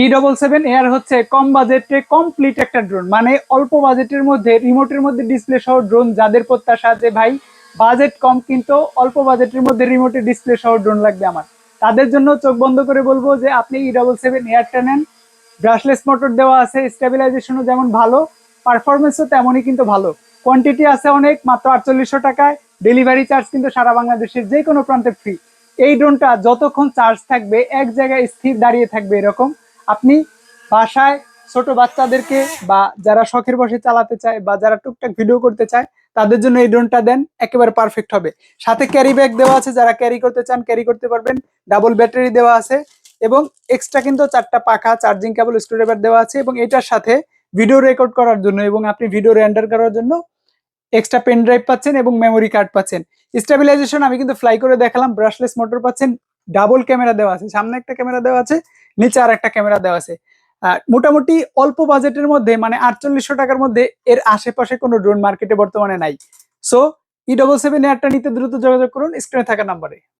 E77 air হচ্ছে কম বাজেটে complete একটা ড্রোন, মানে অল্প বাজেটের মধ্যে রিমোটের মধ্যে ডিসপ্লে সহ ড্রোন। যাদের প্রত্যাশা যে ভাই বাজেট কম কিন্তু অল্প বাজেটের মধ্যে রিমোটে ডিসপ্লে সহ ড্রোন লাগবে আমার, তাদের জন্য চোখ বন্ধ করে বলবো যে আপনি E77 এয়ারটা নেন। ব্রাশলেস মোটর দেওয়া আছে, স্টেবিলাইজেশনও যেমন ভালো, পারফরমেন্সও তেমনই কিন্তু ভালো। কোয়ান্টিটি আছে অনেক, মাত্র 4800 টাকায়। ডেলিভারি চার্জ কিন্তু সারা বাংলাদেশের যে কোনো প্রান্তে ফ্রি। এই ড্রোনটা যতক্ষণ চার্জ থাকবে এক জায়গায় স্থির দাঁড়িয়ে থাকবে এরকম। আপনি বাসায় ছোট বাচ্চাদেরকে বা যারা শখের বসে চালাতে চায় বা যারা টুকটাক ভিডিও করতে চায় তাদের জন্য এই ড্রোনটা দেন, একেবারে পারফেক্ট হবে। সাথে ক্যারি ব্যাগ দেওয়া আছে, যারা ক্যারি করতে চান ক্যারি করতে পারবেন। ডাবল ব্যাটারি দেওয়া আছে এবং এক্সট্রা কিন্তু 4টা পাখা, চার্জিং কেবল, স্ক্রুড্রাইভার দেওয়া আছে। এবং এটার সাথে ভিডিও রেকর্ড করার জন্য এবং আপনি ভিডিও রেন্ডার করার জন্য এক্সট্রা পেন ড্রাইভ পাচ্ছেন এবং মেমোরি কার্ড পাচ্ছেন। স্টেবিলাইজেশন আমি কিন্তু ফ্লাই করে দেখালাম। ব্রাশলেস মোটর পাচ্ছেন, ডাবল ক্যামেরা দেওয়া আছে, সামনে একটা ক্যামেরা দেওয়া আছে, নিচে আর একটা ক্যামেরা দেওয়া আছে। মোটামুটি অল্প বাজেটের মধ্যে, মানে 4800 টাকার মধ্যে এর আশেপাশে কোনো ড্রোন মার্কেটে বর্তমানে নাই। সো E77 এয়ারটা নিতে দ্রুত যোগাযোগ করুন স্ক্রিনে থাকা নাম্বারে।